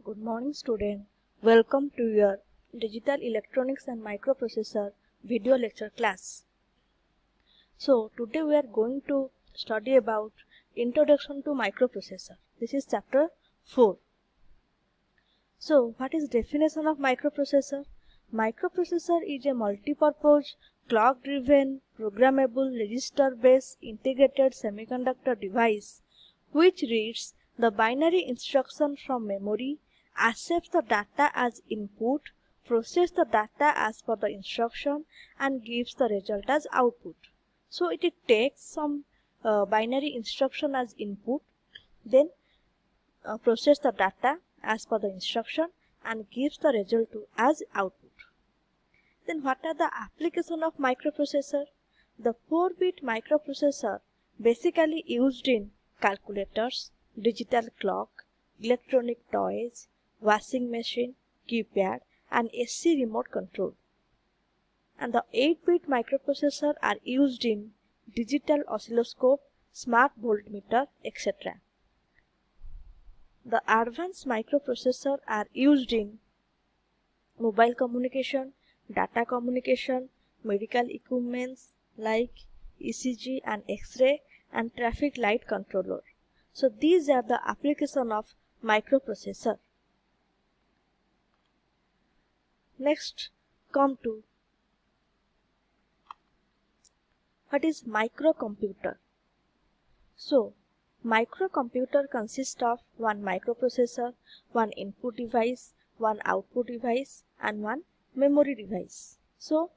Good morning, student. Welcome to your Digital Electronics and Microprocessor video lecture class. So, today we are going to study about Introduction to Microprocessor. This is chapter 4. So, what is definition of microprocessor? Microprocessor is a multi-purpose, clock-driven, programmable, register-based integrated semiconductor device which reads the binary instruction from memory, accepts the data as input, processes the data as per the instruction, and gives the result as output. So it takes some binary instruction as input, then process the data as per the instruction and gives the result as output. Then what are the application of microprocessor? The 4-bit microprocessor basically used in calculators, digital clock, electronic toys, washing machine, keypad, and AC remote control. And the 8-bit microprocessor are used in digital oscilloscope, smart voltmeter, etc. The advanced microprocessor are used in mobile communication, data communication, medical equipments like ECG and X-ray, and traffic light controller. So these are the application of microprocessor. Next, come to what is microcomputer. So microcomputer consists of one microprocessor, one input device, one output device, and one memory device. So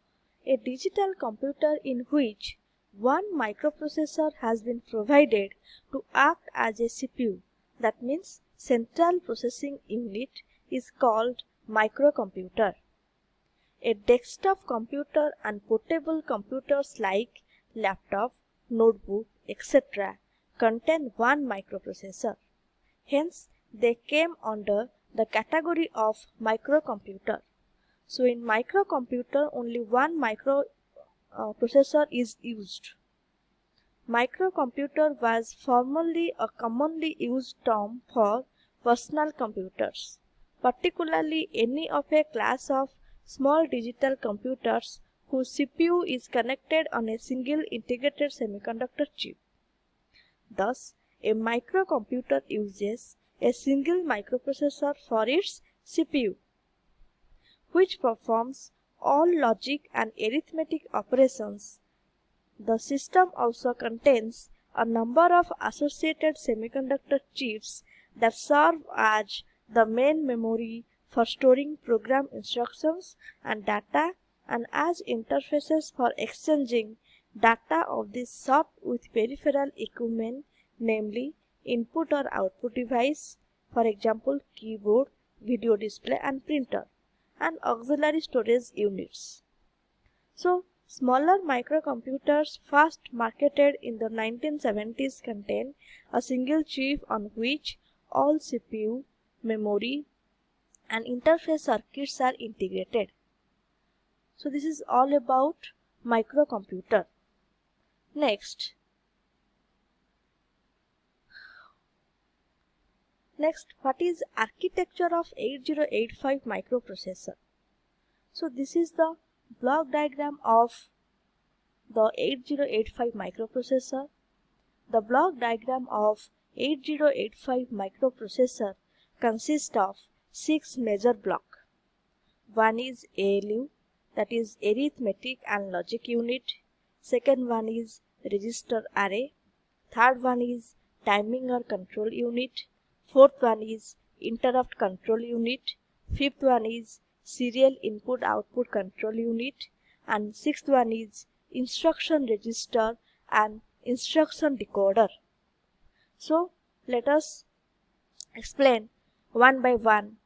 a digital computer in which one microprocessor has been provided to act as a CPU, that means central processing unit, is called microcomputer. A desktop computer and portable computers like laptop, notebook, etc. contain one microprocessor. Hence, they came under the category of microcomputer. So in microcomputer, only one microprocessor is used. Microcomputer was formerly a commonly used term for personal computers, particularly any of a class of small digital computers whose CPU is connected on a single integrated semiconductor chip. Thus, a microcomputer uses a single microprocessor for its CPU, which performs all logic and arithmetic operations. The system also contains a number of associated semiconductor chips that serve as the main memory for storing program instructions and data, and as interfaces for exchanging data of this sort with peripheral equipment, namely input or output device, for example keyboard, video display, and printer, and auxiliary storage units. So, smaller microcomputers first marketed in the 1970s contain a single chip on which all CPU, memory, and interface circuits are integrated. So this is all about microcomputer. Next, what is architecture of 8085 microprocessor? So this is the block diagram of the 8085 microprocessor. The block diagram of 8085 microprocessor consists of 6 major blocks. One is ALU, that is arithmetic and logic unit. Second one is register array. Third one is timing or control unit. Fourth one is interrupt control unit. Fifth one is serial input output control unit. And sixth one is instruction register and instruction decoder. So let us explain one by one.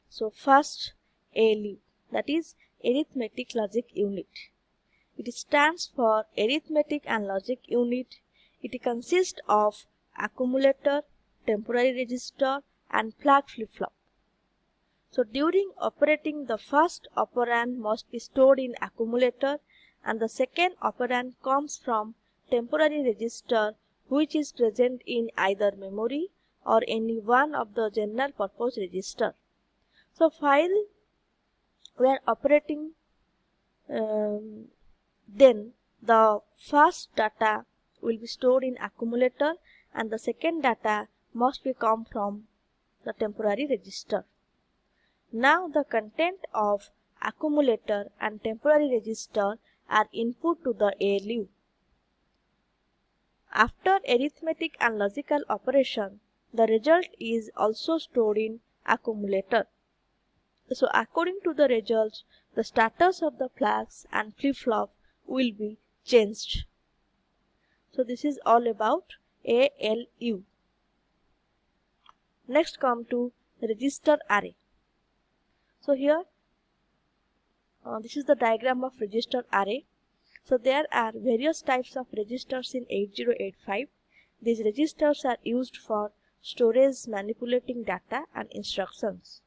So first, ALU, that is arithmetic logic unit. It stands for arithmetic and logic unit. It consists of accumulator, temporary register, and flag flip-flop. So during operating, the first operand must be stored in accumulator and the second operand comes from temporary register, which is present in either memory or any one of the general purpose register. So while we are operating, then the first data will be stored in accumulator and the second data must be come from the temporary register. Now the content of accumulator and temporary register are input to the ALU. After arithmetic and logical operation, the result is also stored in accumulator. So according to the results, the status of the flags and flip-flop will be changed. So this is all about ALU. Next come to register array. So here this is the diagram of register array. So there are various types of registers in 8085. These registers are used for storage, manipulating data and instructions.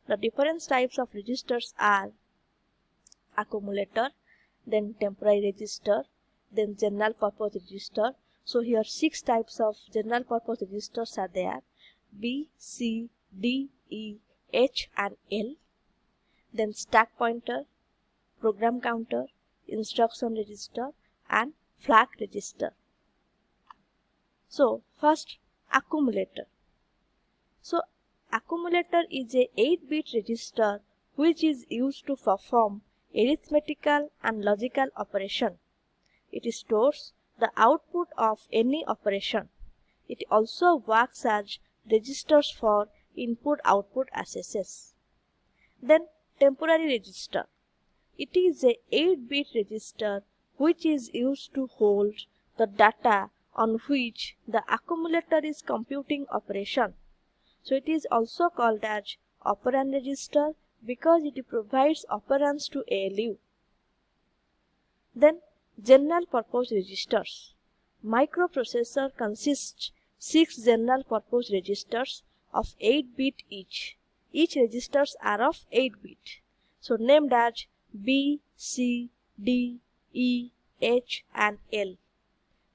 The different types of registers are accumulator, then temporary register, then general purpose register. So here 6 types of general purpose registers are there: B, C, D, E, H and L. Then stack pointer, program counter, instruction register and flag register. So first, accumulator. So accumulator is a 8-bit register which is used to perform arithmetical and logical operation. It stores the output of any operation. It also works as registers for input-output accesses. Then temporary register. It is a 8-bit register which is used to hold the data on which the accumulator is computing operation. So it is also called as operand register because it provides operands to ALU. Then general purpose registers. Microprocessor consists 6 general purpose registers of 8-bit each. Each registers are of 8-bit. So named as B, C, D, E, H and L.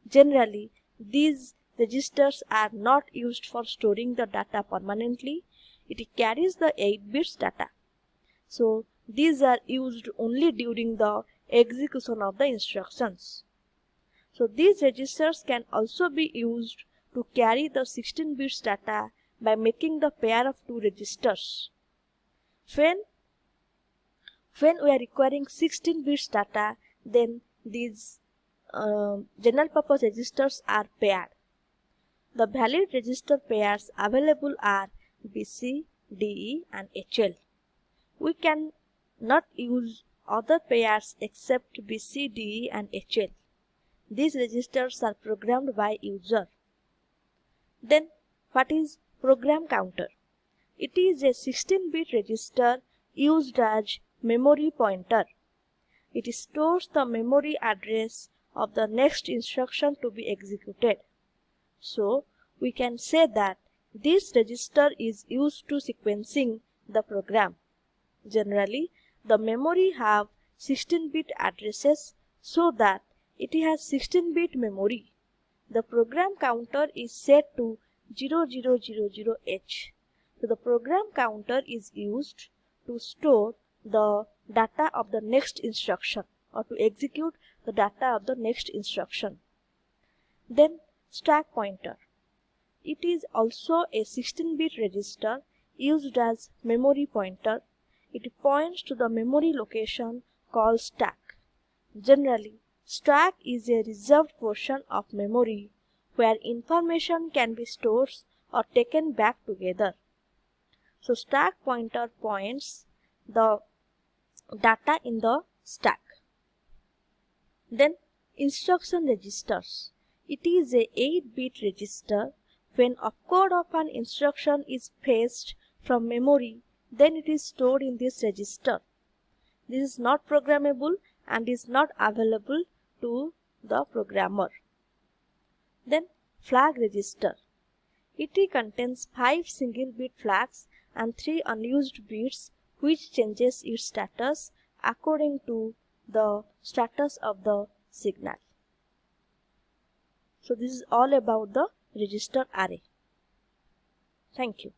Generally, these registers are not used for storing the data permanently. It carries the 8 bits data. So these are used only during the execution of the instructions. So these registers can also be used to carry the 16 bits data by making the pair of 2 registers. When we are requiring 16 bits data, then these general purpose registers are paired. The valid register pairs available are BC, DE and HL. We can not use other pairs except BC, DE and HL. These registers are programmed by user. Then what is program counter? It is a 16-bit register used as memory pointer. It stores the memory address of the next instruction to be executed. So we can say that this register is used to sequencing the program. Generally, the memory have 16-bit addresses so that it has 16-bit memory. The program counter is set to 0000H. So the program counter is used to store the data of the next instruction or to execute the data of the next instruction. Then stack pointer. It is also a 16-bit register used as memory pointer. It points to the memory location called stack. Generally, stack is a reserved portion of memory where information can be stored or taken back together. So stack pointer points the data in the stack. Then instruction registers. It is a 8-bit register. When opcode of an instruction is fetched from memory, then it is stored in this register. This is not programmable and is not available to the programmer. Then flag register. It contains 5 single-bit flags and 3 unused bits which changes its status according to the status of the signal. So this is all about the register array. Thank you.